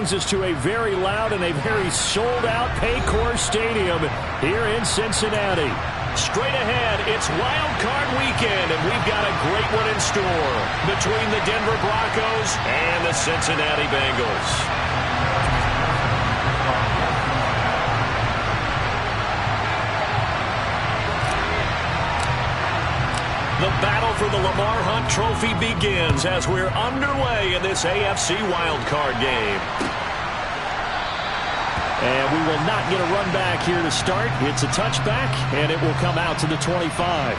brings us to a very loud and a very sold-out Paycor Stadium here in Cincinnati. Straight ahead, it's Wild Card Weekend, and we've got a great one in store between the Denver Broncos and the Cincinnati Bengals. The battle for the Lamar Hunt Trophy begins as we're underway in this AFC wildcard game. And we will not get a run back here to start. It's a touchback, and it will come out to the 25.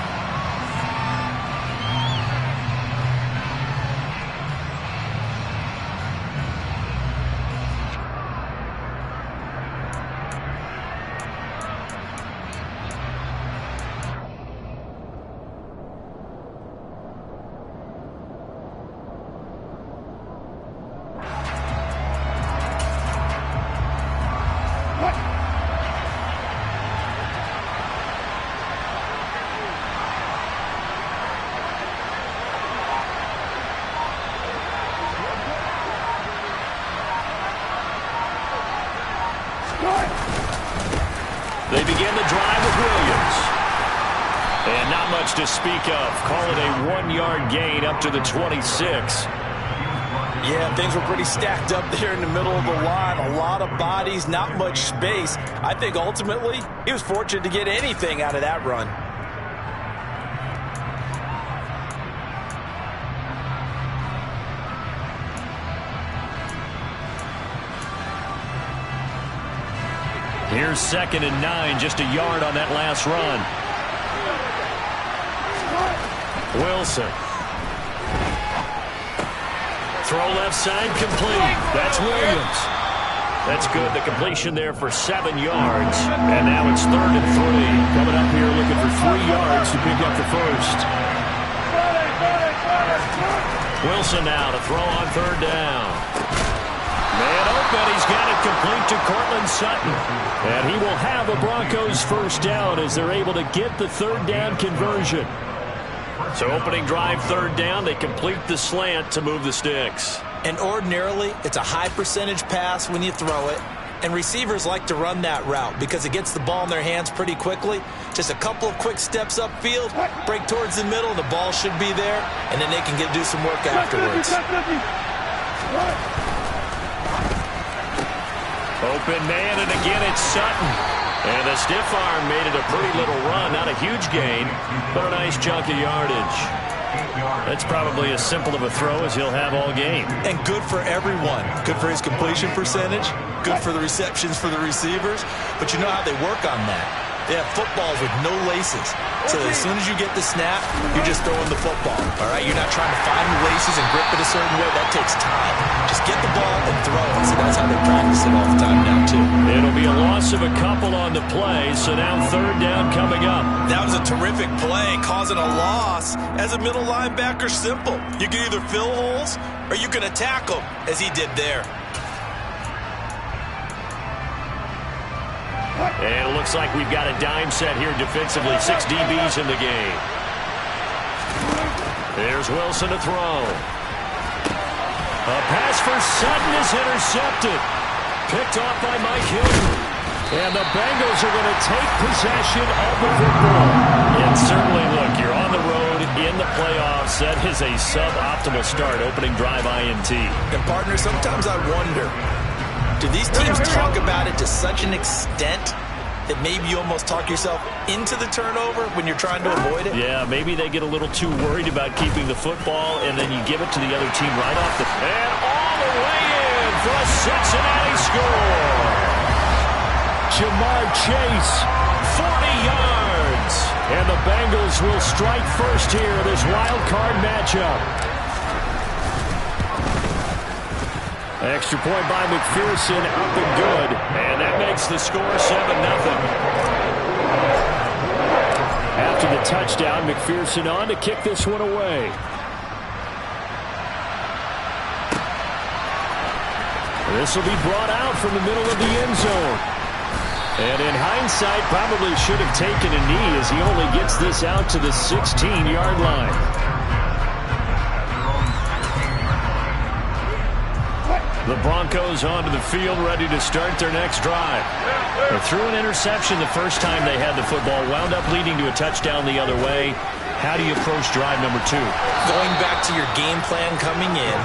They begin the drive with Williams. And not much to speak of. Call it a 1-yard gain up to the 26. Yeah, things were pretty stacked up there in the middle of the line. A lot of bodies, not much space. I think ultimately he was fortunate to get anything out of that run. Here's 2nd and 9, just a yard on that last run. Wilson. Throw left side, complete. That's Williams. That's good. The completion there for 7 yards. And now it's 3rd and 3. Coming up here looking for 3 yards to pick up the first. Wilson now to throw on 3rd down. Man open, he's got it complete to Cortland Sutton. And he will have a Broncos first down as they're able to get the 3rd down conversion. So opening drive 3rd down, they complete the slant to move the sticks. And ordinarily, it's a high percentage pass when you throw it. And receivers like to run that route because it gets the ball in their hands pretty quickly. Just a couple of quick steps upfield, break towards the middle, the ball should be there, and then they can do some work afterwards. Open man, and again it's Sutton. And the stiff arm made it a pretty little run. Not a huge gain, but a nice chunk of yardage. That's probably as simple of a throw as he'll have all game. And good for everyone. Good for his completion percentage. Good for the receptions for the receivers. But you know how they work on that. They have footballs with no laces. So as soon as you get the snap, you're just throwing the football. All right? You're not trying to find the laces and grip it a certain way. That takes time. Just get the ball and throw it. So that's how they practice it all the time now, too. It'll be a loss of a couple on the play. So now 3rd down coming up. That was a terrific play, causing a loss. As a middle linebacker, simple. You can either fill holes or you can attack them, as he did there. And it looks like we've got a dime set here defensively. 6 DBs in the game. There's Wilson to throw. A pass for Sutton is intercepted. Picked off by Mike Hilton. And the Bengals are going to take possession of the football. And certainly, look, you're on the road in the playoffs. That is a suboptimal start, opening drive INT. And, partner, sometimes I wonder, do these teams talk about it to such an extent that maybe you almost talk yourself into the turnover when you're trying to avoid it? Yeah, maybe they get a little too worried about keeping the football, and then you give it to the other team right off the... And all the way in for a Cincinnati score! Jamar Chase, 40 yards! And the Bengals will strike first here in this wild card matchup. Extra point by McPherson, up and good. And that makes the score 7-0. After the touchdown, McPherson on to kick this one away. This will be brought out from the middle of the end zone. And in hindsight, probably should have taken a knee as he only gets this out to the 16-yard line. The Broncos onto the field, ready to start their next drive. They threw an interception the first time they had the football, wound up leading to a touchdown the other way. How do you approach drive number 2? Going back to your game plan coming in,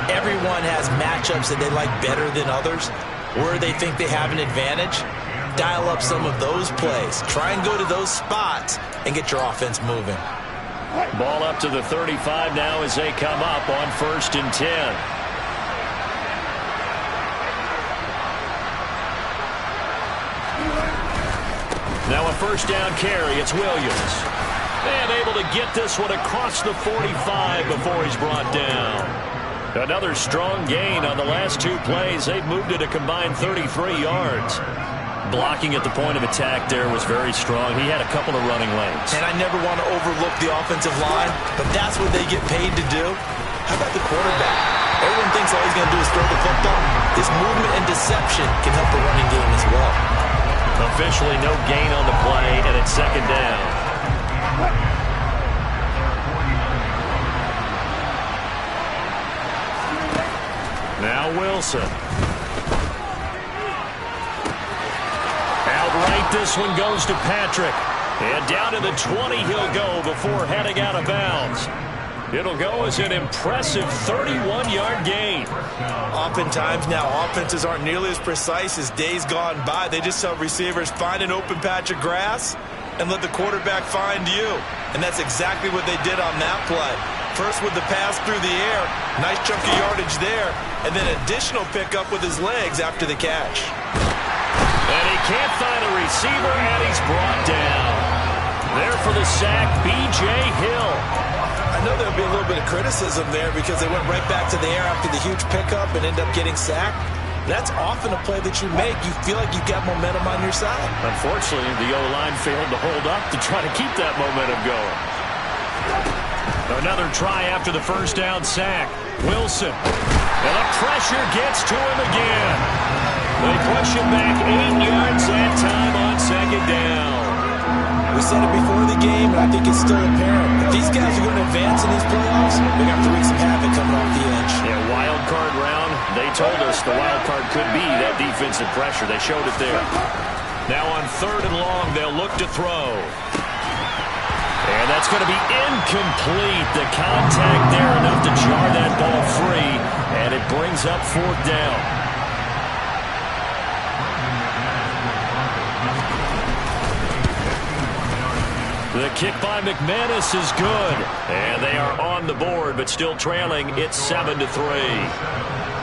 everyone has matchups that they like better than others, where they think they have an advantage. Dial up some of those plays. Try and go to those spots and get your offense moving. Ball up to the 35 now as they come up on 1st and 10. Now a first down carry. It's Williams. And able to get this one across the 45 before he's brought down. Another strong gain on the last 2 plays. They've moved it a combined 33 yards. Blocking at the point of attack there was very strong. He had a couple of running lanes. And I never want to overlook the offensive line, but that's what they get paid to do. How about the quarterback? Everyone thinks all he's going to do is throw the football. His movement and deception can help the running game as well. Officially no gain on the play, and it's 2nd down. Now Wilson. Outright, this one goes to Patrick. And down to the 20 he'll go before heading out of bounds. It'll go as an impressive 31-yard gain. Oftentimes now, offenses aren't nearly as precise as days gone by. They just tell receivers, find an open patch of grass and let the quarterback find you. And that's exactly what they did on that play. First with the pass through the air, nice chunk of yardage there, and then additional pickup with his legs after the catch. And he can't find a receiver, and he's brought down. There for the sack, B.J. Hill. I know there'll be a little bit of criticism there because they went right back to the air after the huge pickup and end up getting sacked. That's often a play that you make. You feel like you've got momentum on your side. Unfortunately, the O-line failed to hold up to try to keep that momentum going. Another try after the first down sack. Wilson. And the pressure gets to him again. They push him back 8 yards that time on 2nd down. We said it before the game, and I think it's still apparent. If these guys are going to advance in these playoffs, they're going to have to wreak some havoc coming off the edge. Yeah, wild card round. They told us the wild card could be that defensive pressure. They showed it there. Now on 3rd and long, they'll look to throw. And that's going to be incomplete. The contact there enough to jar that ball free, and it brings up 4th down. The kick by McManus is good. And they are on the board, but still trailing. It's 7-3.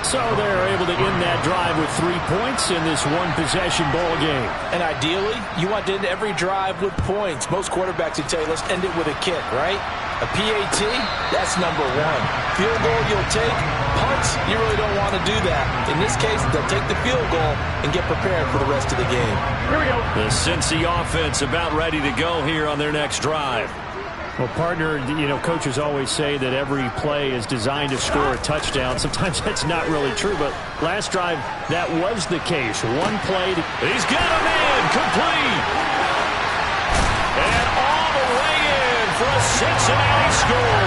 So they're able to end that drive with 3 points in this one-possession ball game. And ideally, you want to end every drive with points. Most quarterbacks would tell you, let's end it with a kick, right? A PAT, that's number 1. Field goal you'll take. Punts, you really don't want to do that. In this case, they'll take the field goal and get prepared for the rest of the game. Here we go. The Cincy offense about ready to go here on their next drive. Well, partner, you know, coaches always say that every play is designed to score a touchdown. Sometimes that's not really true, but last drive, that was the case. One play. He's got a man complete. And all the way in for a Cincinnati score.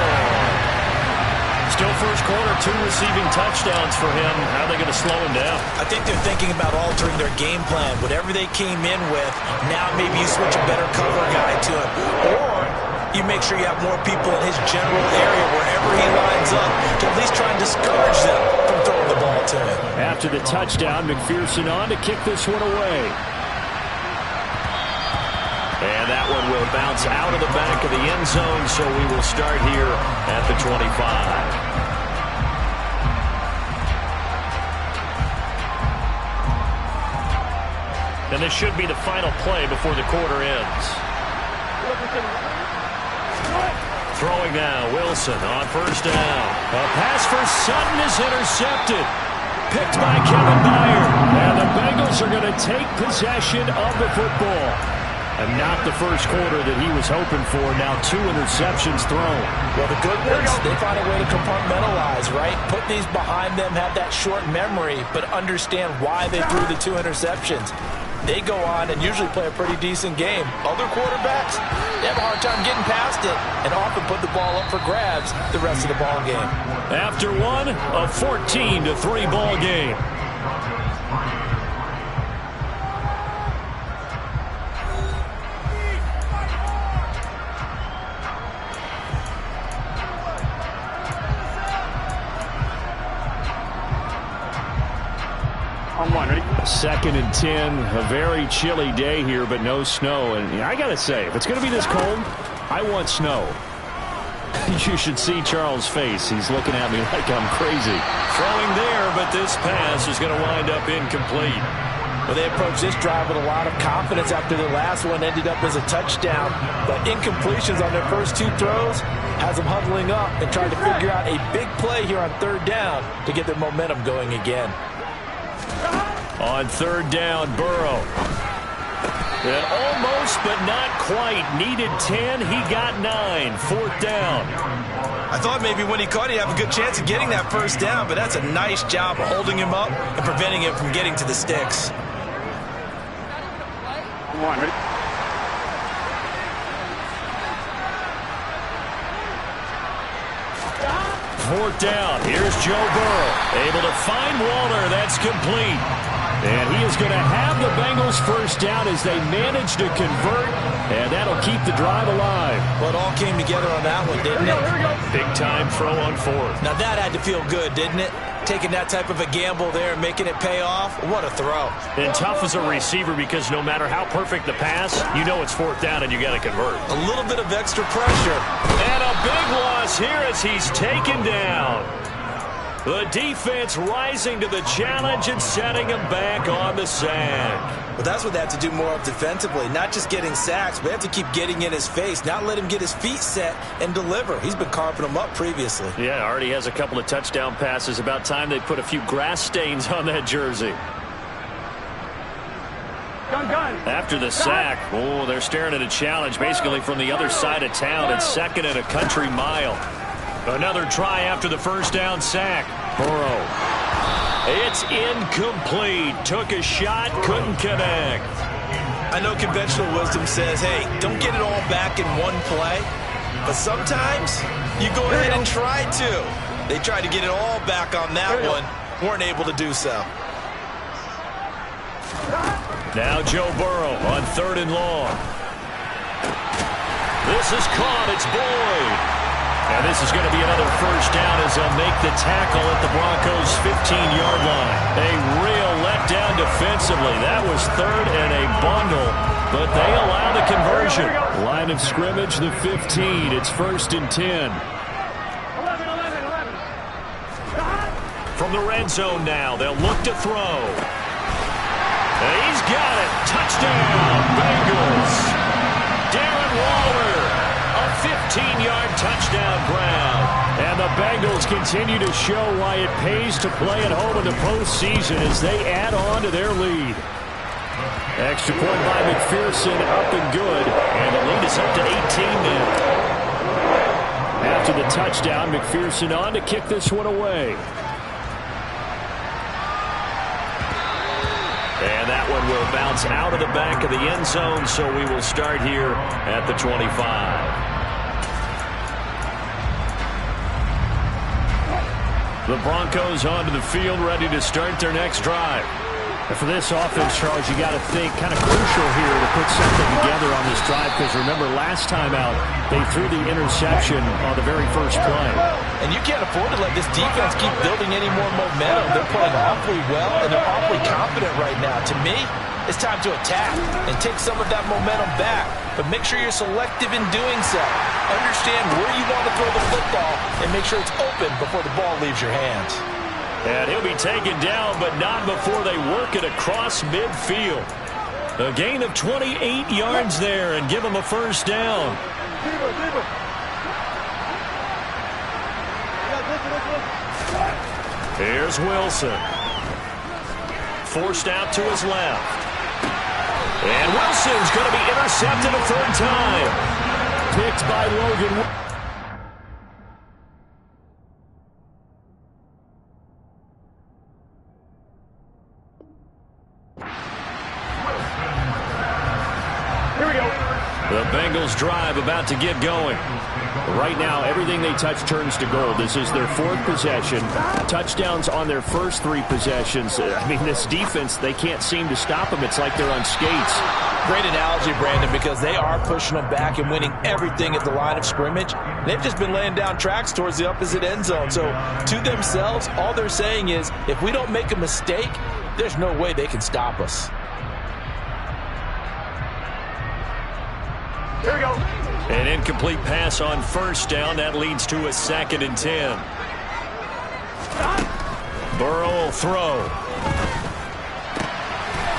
Still first quarter, 2 receiving touchdowns for him. How are they going to slow him down? I think they're thinking about altering their game plan. Whatever they came in with, now maybe you switch a better cover guy to him. Or you make sure you have more people in his general area wherever he lines up to at least try and discourage them from throwing the ball to him. After the touchdown, McPherson on to kick this one away. And that one will bounce out of the back of the end zone, so we will start here at the 25. And this should be the final play before the quarter ends. Throwing now, Wilson on first down. A pass for Sutton is intercepted. Picked by Kevin Byard. And the Bengals are going to take possession of the football. And not the first quarter that he was hoping for. Now 2 interceptions thrown. Well, the good ones, they find a way to compartmentalize, right? Put these behind them, have that short memory, but understand why they threw the 2 interceptions. they go on and usually play a pretty decent game. Other quarterbacks, they have a hard time getting past it and often put the ball up for grabs the rest of the ball game. After one, a 14-3 ball game. Second and 10, a very chilly day here, but no snow. And I got to say, if it's going to be this cold, I want snow. You should see Charles' face. He's looking at me like I'm crazy. Throwing there, but this pass is going to wind up incomplete. Well, they approached this drive with a lot of confidence after the last one ended up as a touchdown. But incompletions on their first two throws has them huddling up and trying to figure out a big play here on third down to get their momentum going again. On third down, Burrow. And almost, but not quite. Needed 10. He got 9. Fourth down. I thought maybe when he caught it, he'd have a good chance of getting that first down, but that's a nice job of holding him up and preventing him from getting to the sticks. Fourth down. Here's Joe Burrow. Able to find Waller. That's complete. And he is going to have the Bengals first down as they manage to convert, and that'll keep the drive alive. Well, it all came together on that one, didn't it? Big-time throw on fourth. Now that had to feel good, didn't it? Taking that type of a gamble there and making it pay off. What a throw. And tough as a receiver because no matter how perfect the pass, you know it's fourth down and you got to convert. A little bit of extra pressure. And a big loss here as he's taken down. The defense rising to the challenge and setting him back on the sack. Well, that's what they have to do more of defensively. Not just getting sacks, but they have to keep getting in his face. Not let him get his feet set and deliver. He's been carving them up previously. Yeah, already has a couple of touchdown passes. About time they put a few grass stains on that jersey. After the sack, oh, they're staring at a challenge basically from the other side of town. It's second and a country mile. Another try after the first down sack. Burrow. It's incomplete. Took a shot, couldn't connect. I know conventional wisdom says, hey, don't get it all back in one play. But sometimes you go ahead and try to. They tried to get it all back on that one. Weren't able to do so. Now Joe Burrow on third and long. This is caught. It's Boyd. And this is going to be another first down as they'll make the tackle at the Broncos' 15-yard line. A real letdown defensively. That was third and a bundle, but they allow the conversion. Line of scrimmage, the 15. It's first and 10. From the red zone now, they'll look to throw. And he's got it. Touchdown, Bengals. Darren Waller. 15-yard touchdown ground. And the Bengals continue to show why it pays to play at home in the postseason as they add on to their lead. Extra point by McPherson, up and good. And the lead is up to 18 now. After the touchdown, McPherson on to kick this one away. And that one will bounce out of the back of the end zone, so we will start here at the 25. The Broncos onto the field, ready to start their next drive. And for this offense, Charles, you got to think kind of crucial here to put something together on this drive, because remember last time out, they threw the interception on the very first play. And you can't afford to let this defense keep building any more momentum. They're playing awfully well, and they're awfully confident right now. To me, it's time to attack and take some of that momentum back. But make sure you're selective in doing so. Understand where you want to throw the football and make sure it's open before the ball leaves your hands. And he'll be taken down, but not before they work it across midfield. A gain of 28 yards there and give him a first down. Here's Wilson. Forced out to his left. And Wilson's going to be intercepted a third time. Picked by Logan. The Bengals drive about to get going. Right now, everything they touch turns to gold. This is their 4th possession. Touchdowns on their first 3 possessions. I mean, this defense, they can't seem to stop them. It's like they're on skates. Great analogy, Brandon, because they are pushing them back and winning everything at the line of scrimmage. They've just been laying down tracks towards the opposite end zone. So to themselves, all they're saying is, if we don't make a mistake, there's no way they can stop us. Here we go. An incomplete pass on first down. That leads to a 2nd and 10. Burrow will throw.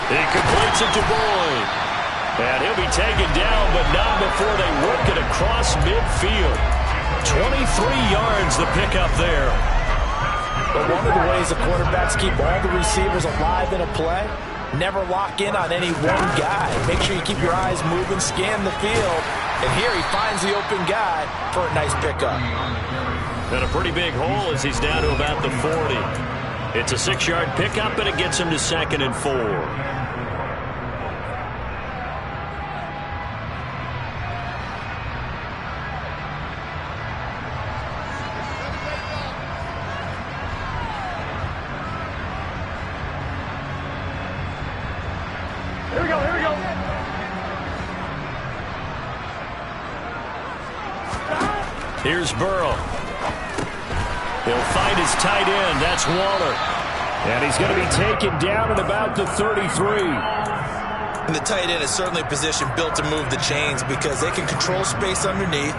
He completes it to Boyd. And he'll be taken down, but not before they work it across midfield. 23 yards the pickup there. But one of the ways the quarterbacks keep all the receivers alive in a play, never lock in on any one guy. Make sure you keep your eyes moving, scan the field. And here he finds the open guy for a nice pickup. And a pretty big hole as he's down to about the 40. It's a 6-yard pickup, and it gets him to 2nd and 4. Here we go, here we go. Here's Burrow. He'll find his tight end. That's Waller. And he's going to be taken down at about the 33. And the tight end is certainly a position built to move the chains because they can control space underneath.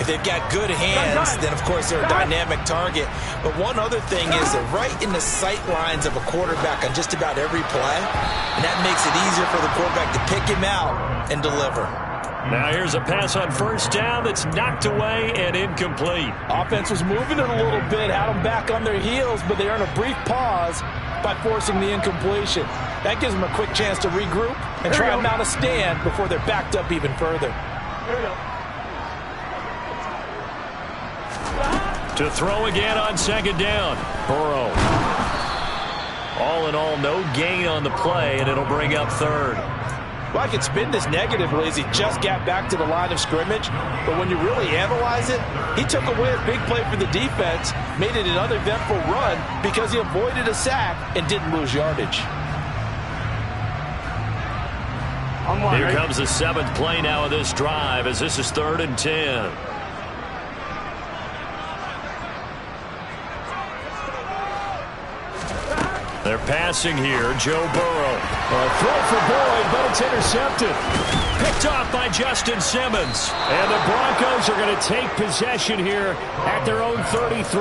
If they've got good hands, then, of course, they're a dynamic target. But one other thing is they're right in the sight lines of a quarterback on just about every play. And that makes it easier for the quarterback to pick him out and deliver. Now here's a pass on first down that's knocked away and incomplete. Offense was moving it a little bit, had them back on their heels, but they earn a brief pause by forcing the incompletion. That gives them a quick chance to regroup and try and mount a stand before they're backed up even further. Here we go. To throw again on 2nd down. Burrow. All in all, no gain on the play, and it'll bring up 3rd. Well, I could spin this negatively as he just got back to the line of scrimmage. But when you really analyze it, he took away a big play for the defense, made it an uneventful run because he avoided a sack and didn't lose yardage. Here comes the 7th play now of this drive as this is 3rd and 10. They're passing here. Joe Burrow. A throw for Boyd, but it's intercepted. Picked off by Justin Simmons. And the Broncos are going to take possession here at their own 33.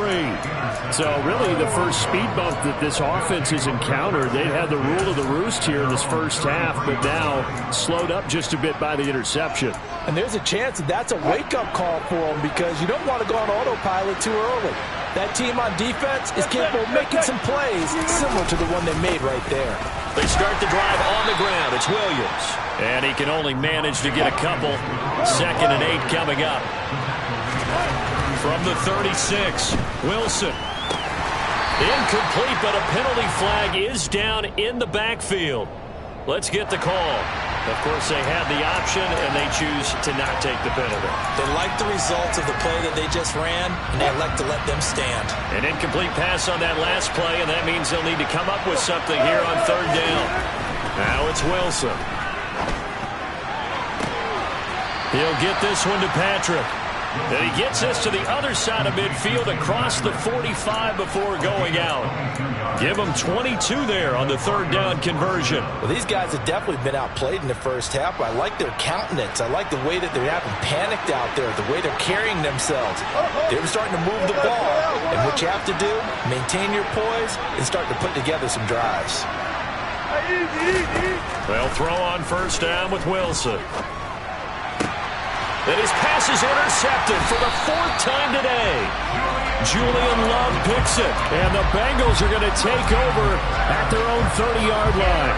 So really the first speed bump that this offense has encountered. They've had the rule of the roost here in this first half, but now slowed up just a bit by the interception. And there's a chance that that's a wake-up call for them because you don't want to go on autopilot too early. That team on defense is capable of making some plays similar to the one they made right there. They start the drive on the ground. It's Williams. And he can only manage to get a couple. 2nd and 8 coming up. From the 36, Wilson. Incomplete, but a penalty flag is down in the backfield. Let's get the call. Of course, they had the option, and they choose to not take the penalty. They like the results of the play that they just ran, and they elect to let them stand. An incomplete pass on that last play, and that means they'll need to come up with something here on 3rd down. Now it's Wilson. He'll get this one to Patrick. And he gets this to the other side of midfield across the 45 before going out. Give him 22 there on the 3rd down conversion. Well, these guys have definitely been outplayed in the first half. I like their countenance. I like the way that they're having panicked out there, the way they're carrying themselves. They're starting to move the ball. And what you have to do, maintain your poise and start to put together some drives. They'll throw on first down with Wilson. And his pass is intercepted for the 4th time today. Julian Love picks it. And the Bengals are going to take over at their own 30-yard line.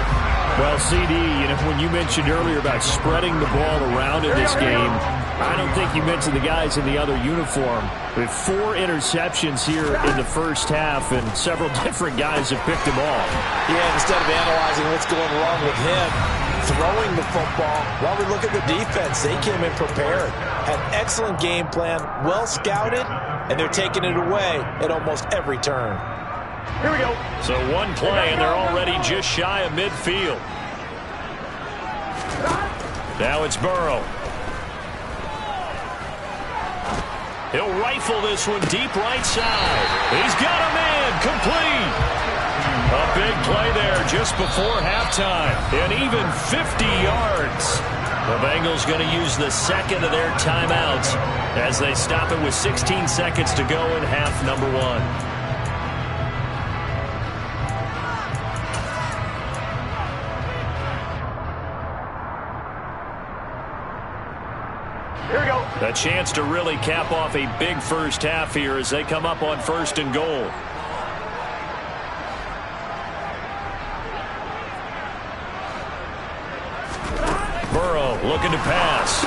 Well, CD, when you mentioned earlier about spreading the ball around in this game, I don't think you mentioned the guys in the other uniform. With 4 interceptions here in the first half, and several different guys have picked him off. Yeah, instead of analyzing what's going wrong with him, throwing the football. While we look at the defense, they came in prepared, had excellent game plan, well scouted, and they're taking it away at almost every turn. Here we go. So one play, and they're already just shy of midfield. Now it's Burrow. He'll rifle this one deep right side. He's got a man complete. A big play there just before halftime. And even 50 yards. The Bengals going to use the second of their timeouts as they stop it with 16 seconds to go in half number one. Here we go. A chance to really cap off a big first half here as they come up on 1st and goal. Burrow looking to pass.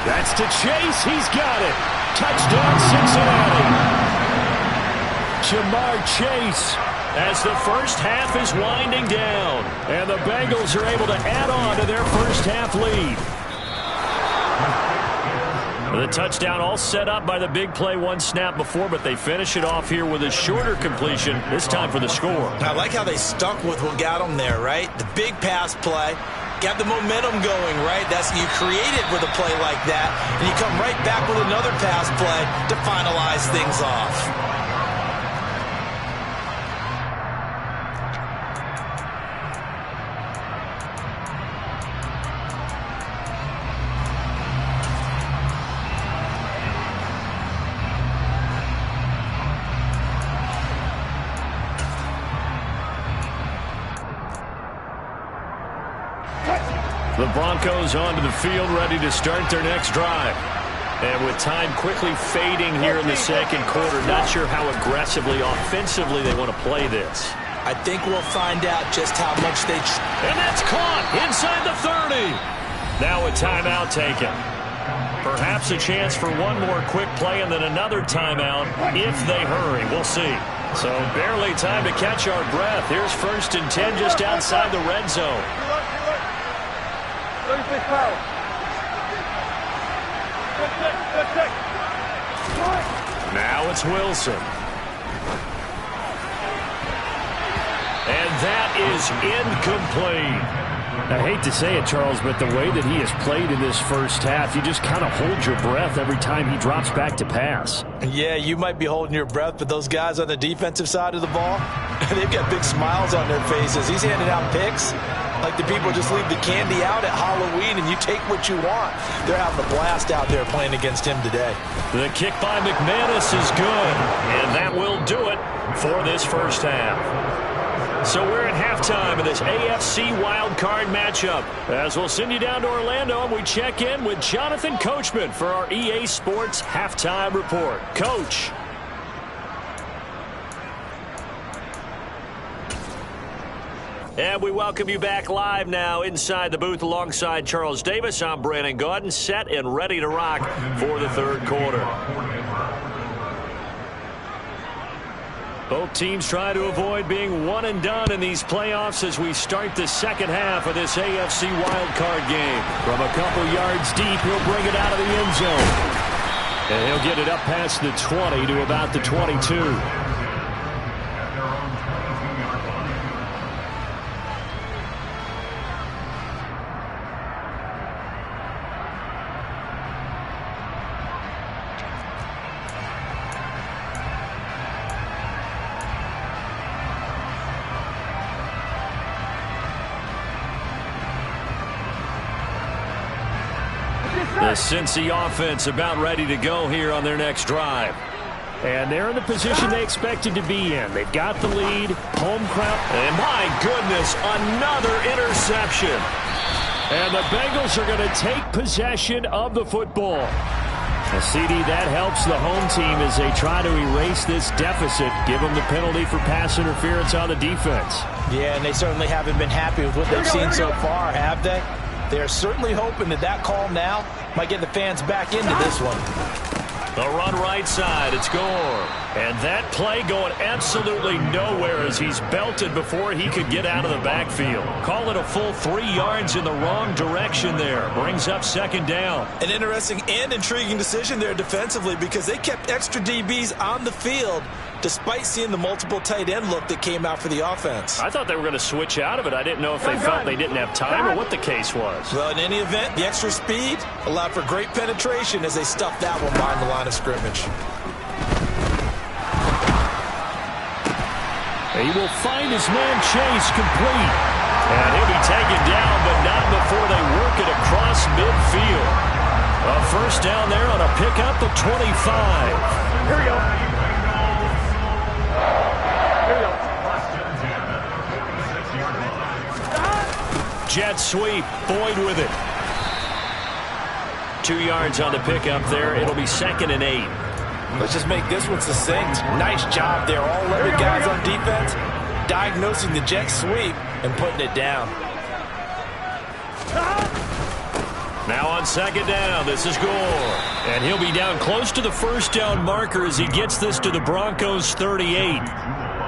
That's to Chase. He's got it. Touchdown, Cincinnati. Jamar Chase as the first half is winding down. And the Bengals are able to add on to their first half lead. The touchdown all set up by the big play one snap before, but they finish it off here with a shorter completion, this time for the score. I like how they stuck with what got them there, right? The big pass play, got the momentum going, right? That's you create it with a play like that, and you come right back with another pass play to finalize things off. The Broncos onto the field, ready to start their next drive. And with time quickly fading here in the second quarter, not sure how aggressively, offensively they want to play this. I think we'll find out just how much they... And that's caught inside the 30. Now a timeout taken. Perhaps a chance for one more quick play and then another timeout if they hurry. We'll see. So barely time to catch our breath. Here's 1st and 10 just outside the red zone. Now it's Wilson. And that is incomplete. I hate to say it, Charles, but the way that he has played in this first half, you just kind of hold your breath every time he drops back to pass. Yeah, you might be holding your breath, but those guys on the defensive side of the ball, they've got big smiles on their faces. He's handing out picks like the people just leave the candy out at Halloween and you take what you want. They're having a blast out there playing against him today. The kick by McManus is good, and that will do it for this first half. So we're at halftime of this AFC wildcard matchup. As we'll send you down to Orlando, and we check in with Jonathan Coachman for our EA Sports Halftime Report. Coach. And we welcome you back live now inside the booth alongside Charles Davis. I'm Brandon Gaudin, set and ready to rock for the third quarter. Both teams try to avoid being one and done in these playoffs as we start the second half of this AFC wildcard game. From a couple yards deep, he'll bring it out of the end zone. And he'll get it up past the 20 to about the 22. The Cincy offense about ready to go here on their next drive. And they're in the position they expected to be in. They've got the lead, home crowd. And my goodness, another interception. And the Bengals are going to take possession of the football. A CD, that helps the home team as they try to erase this deficit, give them the penalty for pass interference on the defense. Yeah, and they certainly haven't been happy with what they've seen so far, have they? They're certainly hoping that that call now might get the fans back into this one. The run right side, it's Gore. And that play going absolutely nowhere as he's belted before he could get out of the backfield. Call it a full 3 yards in the wrong direction there. Brings up second down. An interesting and intriguing decision there defensively because they kept extra DBs on the field despite seeing the multiple tight end look that came out for the offense. I thought they were going to switch out of it. I didn't know if they felt they didn't have time or what the case was. Well, in any event, the extra speed allowed for great penetration as they stuffed that one behind the line of scrimmage. He will find his man Chase complete. And he'll be taken down, but not before they work it across midfield. A first down there on a pickup of 25. Here we go. Jet sweep. Boyd with it. 2 yards on the pickup there. It'll be 2nd and 8. Let's just make this one succinct. Nice job there. All 11 guys on defense diagnosing the jet sweep and putting it down. Now on 2nd down, this is Gore. And he'll be down close to the first down marker as he gets this to the Broncos' 38.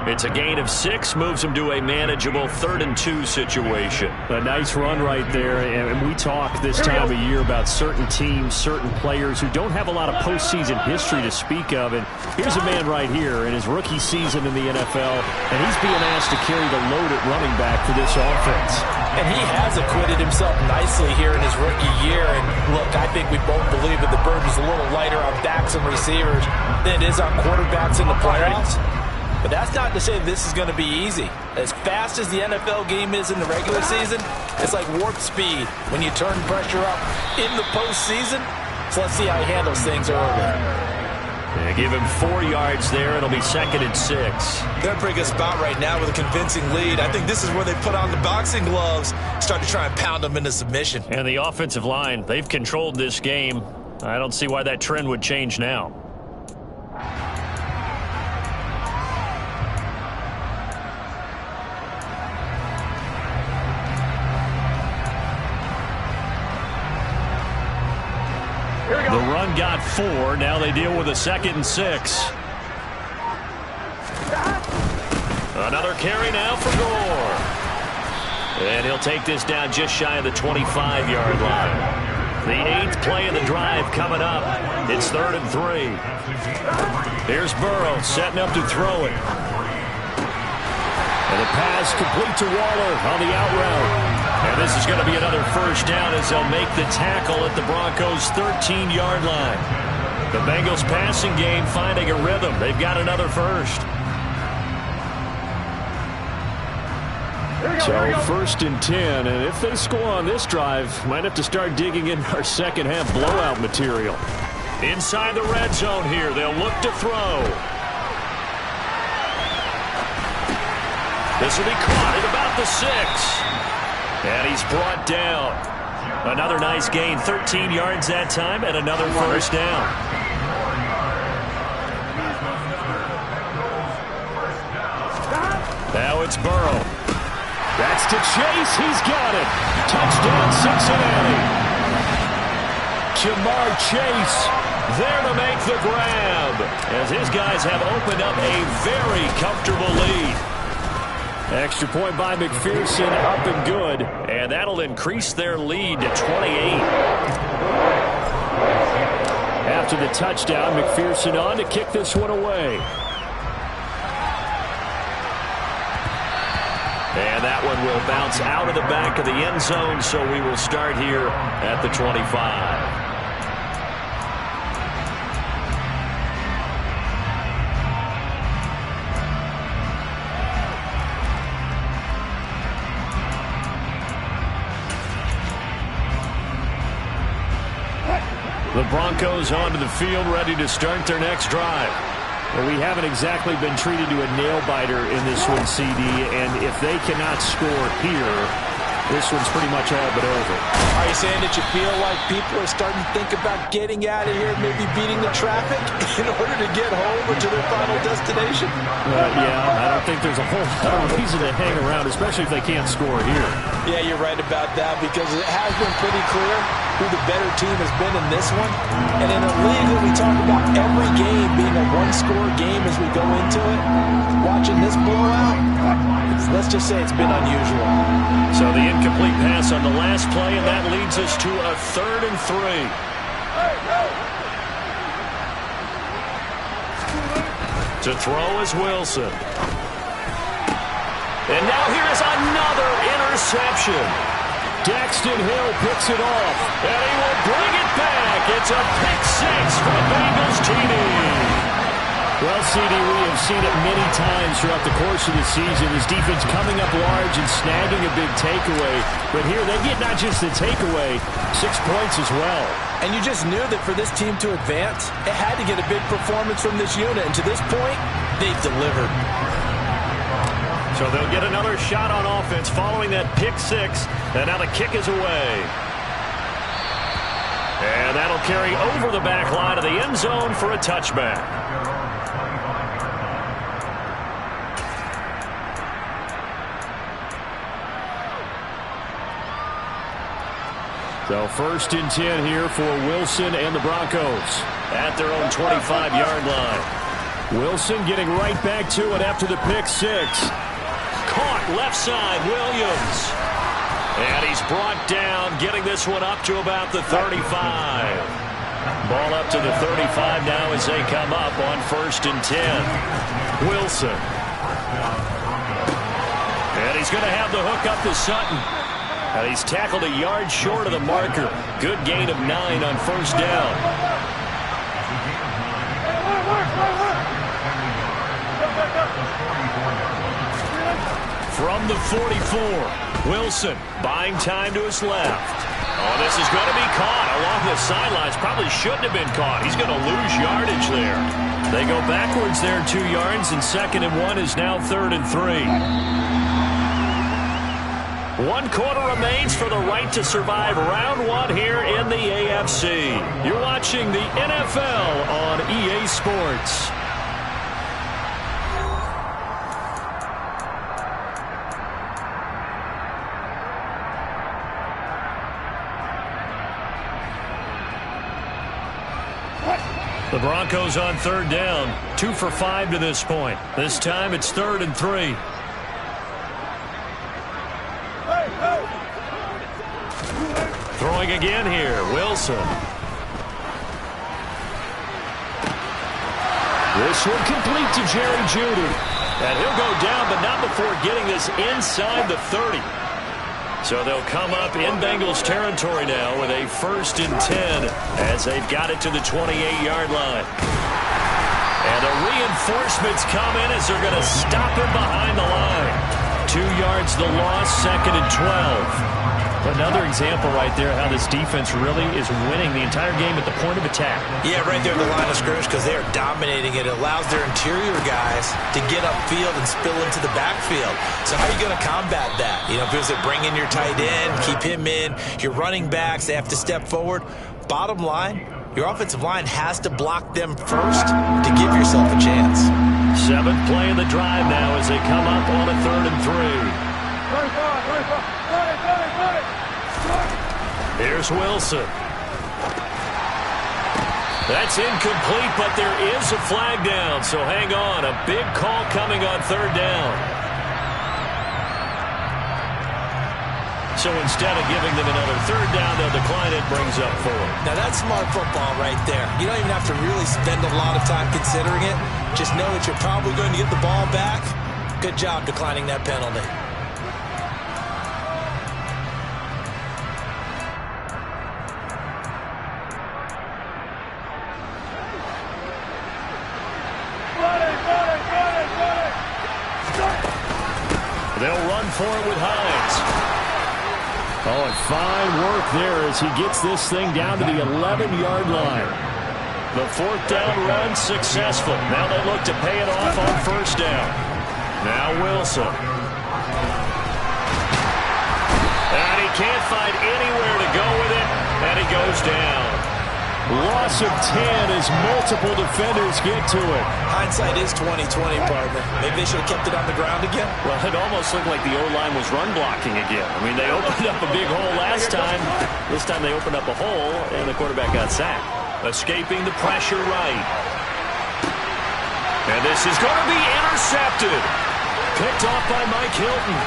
It's a gain of 6, moves him to a manageable 3rd and 2 situation. A nice run right there, and we talk this time of year about certain teams, certain players who don't have a lot of postseason history to speak of. And here's a man right here in his rookie season in the NFL, and he's being asked to carry the load at running back for this offense. And he has acquitted himself nicely here in his rookie year. And look, I think we both believe that the burden's a little lighter on backs and receivers than it is on quarterbacks in the playoffs. But that's not to say this is going to be easy. As fast as the NFL game is in the regular season, it's like warp speed when you turn pressure up in the postseason. So let's see how he handles things early. Yeah, give him 4 yards there. It'll be 2nd and 6. They're in a pretty good spot right now with a convincing lead. I think this is where they put on the boxing gloves, start to try and pound them into submission. And the offensive line, they've controlled this game. I don't see why that trend would change now. The run got 4. Now they deal with a 2nd and 6. Another carry now for Gore. And he'll take this down just shy of the 25-yard line. The 8th play of the drive coming up. It's 3rd and 3. Here's Burrow setting up to throw it. And the pass complete to Waller on the out route. And this is going to be another first down as they'll make the tackle at the Broncos' 13-yard line. The Bengals passing game finding a rhythm. They've got another first. So 1st and 10, and if they score on this drive, might have to start digging in our second half blowout material. Inside the red zone here, they'll look to throw. This will be caught at about the 6. And he's brought down. Another nice gain, 13 yards that time, and another first down. Now it's Burrow. That's to Chase. He's got it. Touchdown, Cincinnati. Jamar Chase there to make the grab as his guys have opened up a very comfortable lead. Extra point by McPherson, up and good, and that'll increase their lead to 28. After the touchdown, McPherson on to kick this one away. And that one will bounce out of the back of the end zone, so we will start here at the 25. The Broncos onto the field, ready to start their next drive. Well, we haven't exactly been treated to a nail-biter in this one, CD, and if they cannot score here, this one's pretty much all but over. Are you saying that you feel like people are starting to think about getting out of here, maybe beating the traffic in order to get home or to their final destination? Yeah, I don't think there's a whole lot of reason to hang around, especially if they can't score here. Yeah, you're right about that, because it has been pretty clear who the better team has been in this one. And in a league that we talk about every game being a one-score game as we go into it, watching this blowout, let's just say it's been unusual. So the incomplete pass on the last play, and that leads us to a 3rd and 3. To throw is Wilson. And now here is another interception. Daxton Hill picks it off, and he will bring it back. It's a pick 6 for the Bengals TD. Well, CD, we have seen it many times throughout the course of the season. His defense coming up large and snagging a big takeaway. But here they get not just the takeaway, 6 points as well. And you just knew that for this team to advance, it had to get a big performance from this unit. And to this point, they've delivered. So they'll get another shot on offense following that pick 6. And now the kick is away. And that'll carry over the back line of the end zone for a touchback. So 1st and 10 here for Wilson and the Broncos at their own 25-yard line. Wilson getting right back to it after the pick 6. Caught left side, Williams. And he's brought down, getting this one up to about the 35. Ball up to the 35 now as they come up on 1st and 10. Wilson. And he's going to have the hook up to Sutton. And he's tackled a yard short of the marker. Good gain of 9 on 1st down. From the 44, Wilson buying time to his left. Oh, this is going to be caught along the sidelines. Probably shouldn't have been caught. He's going to lose yardage there. They go backwards there 2 yards, and 2nd and 1 is now 3rd and 3. 1 quarter remains for the right to survive round 1 here in the AFC. You're watching the NFL on EA Sports. The Broncos on 3rd down, 2 for 5 to this point. This time it's 3rd and 3. Throwing again here, Wilson. This one complete to Jerry Jeudy. And he'll go down, but not before getting this inside the 30. So they'll come up in Bengals territory now with a 1st and 10 as they've got it to the 28-yard line. And the reinforcements come in as they're going to stop him behind the line. 2 yards the loss, 2nd and 12. Another example right there how this defense really is winning the entire game at the point of attack. Yeah, right there at the line of scrimmage, because they are dominating it. It allows their interior guys to get upfield and spill into the backfield. So how are you going to combat that? You know, because they bring in your tight end, keep him in. Your running backs, they have to step forward. Bottom line, your offensive line has to block them first to give yourself a chance. 7th play of the drive now as they come up on a 3rd and 3. Here's Wilson. That's incomplete, but there is a flag down, so hang on. A big call coming on 3rd down. So instead of giving them another 3rd down, they'll decline it, brings up 4. Now that's smart football right there. You don't even have to really spend a lot of time considering it. Just know that you're probably going to get the ball back. Good job declining that penalty. They'll run for it with Hines. Oh, and fine work there as he gets this thing down to the 11-yard line. The 4th down run successful. Now they look to pay it off on 1st down. Now Wilson. can't find anywhere to go with it, and he goes down. Loss of 10 as multiple defenders get to it. Hindsight is 20/20, partner. Maybe they should have kept it on the ground again. Well, it almost looked like the O-line was run blocking again. I mean, they opened up a big hole last time. This time they opened up a hole, and the quarterback got sacked. Escaping the pressure right. And this is going to be intercepted. Picked off by Mike Hilton.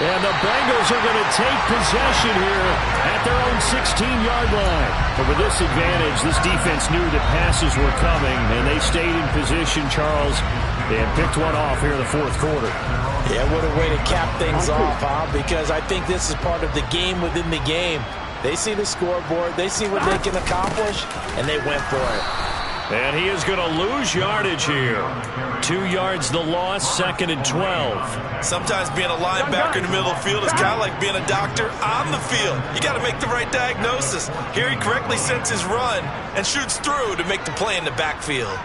And the Bengals are going to take possession here at their own 16-yard line. But with this advantage, this defense knew that passes were coming, and they stayed in position, Charles, and picked one off here in the fourth quarter. Yeah, what a way to cap things off, huh? Because I think this is part of the game within the game. They see the scoreboard, they see what they can accomplish, and they went for it. And he is going to lose yardage here. 2 yards the loss, 2nd and 12. Sometimes being a linebacker in the middle of the field is kind of like being a doctor on the field. You got to make the right diagnosis. Here he correctly sets his run and shoots through to make the play in the backfield.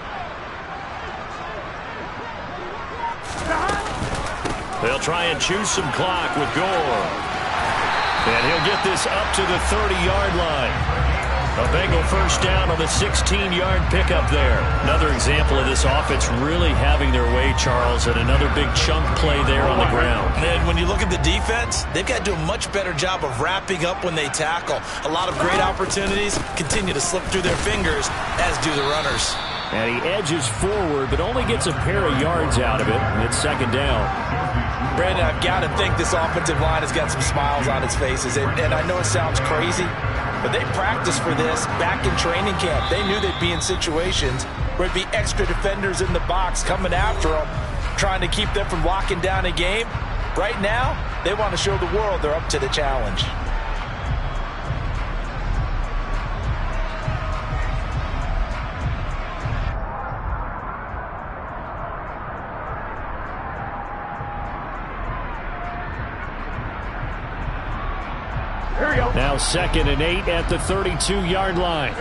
They'll try and choose some clock with Gore. And he'll get this up to the 30-yard line. A Bengal first down on the 16-yard pickup there. Another example of this offense really having their way, Charles, and another big chunk play there on the ground. And when you look at the defense, they've got to do a much better job of wrapping up when they tackle. A lot of great opportunities continue to slip through their fingers, as do the runners. And he edges forward, but only gets a pair of yards out of it, and it's 2nd down. Brandon, I've got to think this offensive line has got some smiles on its faces. And I know it sounds crazy, but they practiced for this back in training camp. They knew they'd be in situations where it'd be extra defenders in the box coming after them, trying to keep them from locking down a game. Right now, they want to show the world they're up to the challenge. Now 2nd and 8 at the 32-yard line.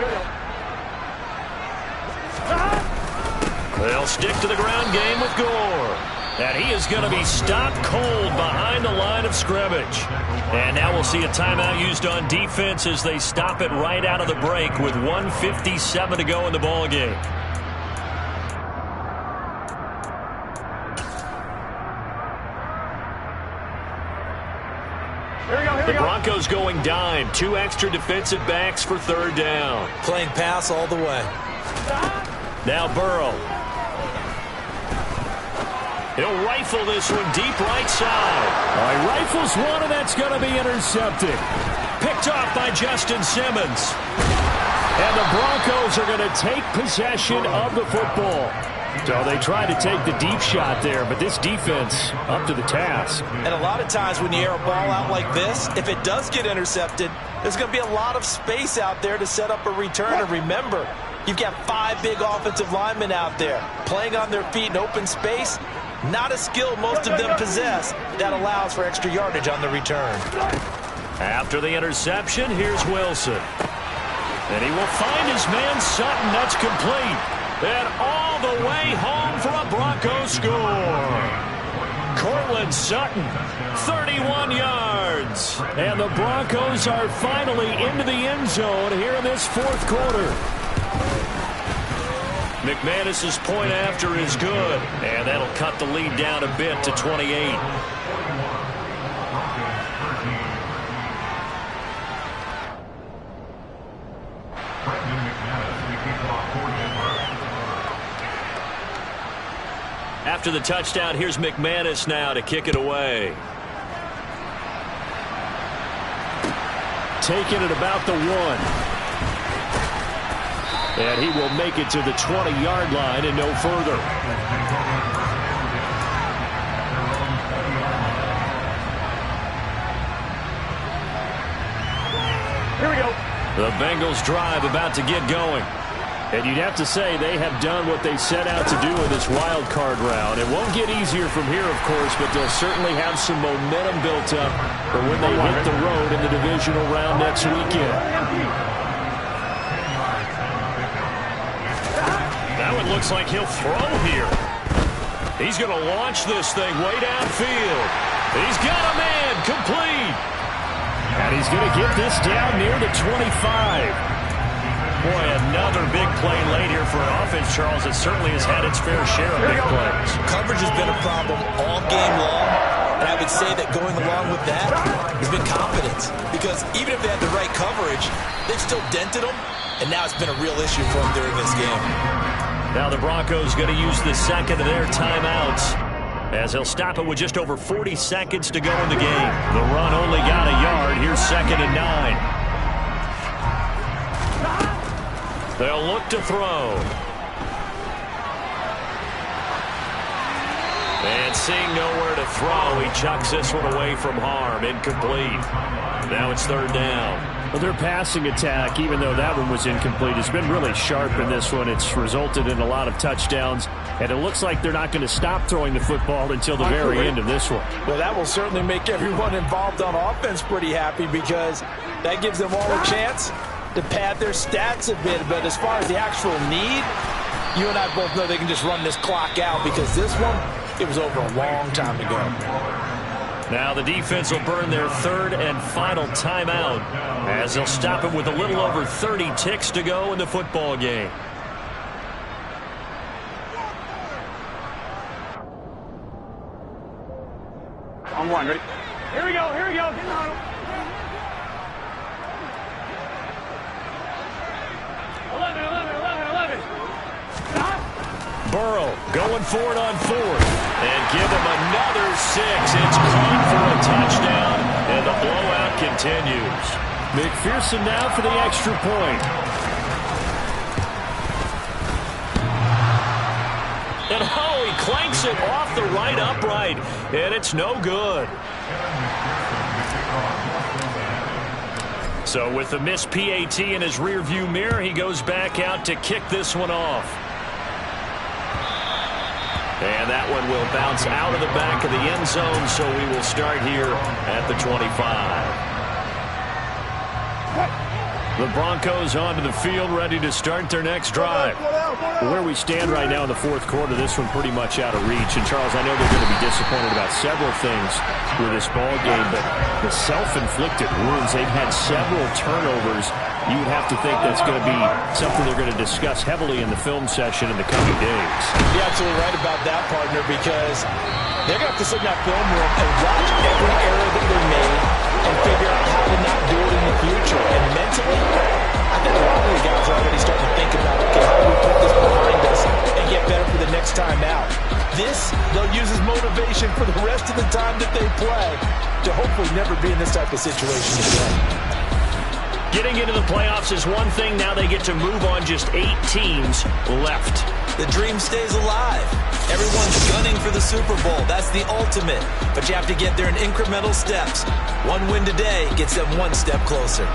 They'll stick to the ground game with Gore. And he is going to be stopped cold behind the line of scrimmage. And now we'll see a timeout used on defense as they stop it right out of the break with 1:57 to go in the ballgame. The Broncos going dime. 2 extra defensive backs for 3rd down. Playing pass all the way. Now Burrow. He'll rifle this one deep right side. He rifles one, and that's going to be intercepted. Picked off by Justin Simmons. And the Broncos are going to take possession of the football. So they try to take the deep shot there, but this defense up to the task. And a lot of times when you air a ball out like this, if it does get intercepted, there's going to be a lot of space out there to set up a return. And remember, you've got 5 big offensive linemen out there playing on their feet in open space. Not a skill most of them possess that allows for extra yardage on the return. After the interception, here's Wilson. And he will find his man Sutton. That's complete. And all the way home for a Broncos score. Cortland Sutton, 31 yards. And the Broncos are finally into the end zone here in this 4th quarter. McManus's point after is good. And that'll cut the lead down a bit to 28. After the touchdown, here's McManus now to kick it away. Taking it about the 1. And he will make it to the 20-yard line and no further. Here we go. The Bengals drive about to get going. And you'd have to say they have done what they set out to do in this wild card round. It won't get easier from here, of course, but they'll certainly have some momentum built up for when they hit the road in the divisional round next weekend. That one looks like he'll throw here. He's going to launch this thing way downfield. He's got a man complete. And he's going to get this down near the 25. Boy, another big play late here for an offense, Charles, that certainly has had its fair share of big plays. Coverage has been a problem all game long, and I would say that going along with that has been confidence. Because even if they had the right coverage, they've still dented them, and now it's been a real issue for them during this game. Now the Broncos going to use the second of their timeouts, as he'll stop it with just over 40 seconds to go in the game. The run only got a yard. Here's 2nd and 9. They'll look to throw. And seeing nowhere to throw, he chucks this one away from harm. Incomplete. Now it's 3rd down. Well, their passing attack, even though that one was incomplete, has been really sharp in this one. It's resulted in a lot of touchdowns, and it looks like they're not going to stop throwing the football until the very end of this one. Well, that will certainly make everyone involved on offense pretty happy, because that gives them all a chance to pad their stats a bit. But as far as the actual need, you and I both know they can just run this clock out, because this one, it was over a long time ago. Now the defense will burn their 3rd and final timeout, as they'll stop it with a little over 30 ticks to go in the football game. On one, ready? Here we go, here we go. Get in the huddle. 11. Stop. Burrow going for it on 4th. And give him another 6. It's caught for a touchdown, and the blowout continues. McPherson now for the extra point. And he clanks it off the right upright, and it's no good. So with the missed PAT in his rearview mirror, he goes back out to kick this one off. And that one will bounce out of the back of the end zone, so we will start here at the 25. The Broncos onto the field, ready to start their next drive. Where we stand right now in the 4th quarter, this one pretty much out of reach. And, Charles, I know they're going to be disappointed about several things with this ball game, but the self-inflicted wounds, they've had several turnovers. You would have to think that's going to be something they're going to discuss heavily in the film session in the coming days. You're absolutely right about that, partner, because they're going to have to sit in that film room and watch every error that they made and figure out how to not do it in the future. And mentally, I think a lot of the guys are already starting to think about, okay, how do we put this behind us and get better for the next time out? This, they'll use as motivation for the rest of the time that they play to hopefully never be in this type of situation again. Getting into the playoffs is one thing. Now they get to move on. Just 8 teams left. The dream stays alive. Everyone's gunning for the Super Bowl. That's the ultimate. But you have to get there in incremental steps. One win today gets them one step closer.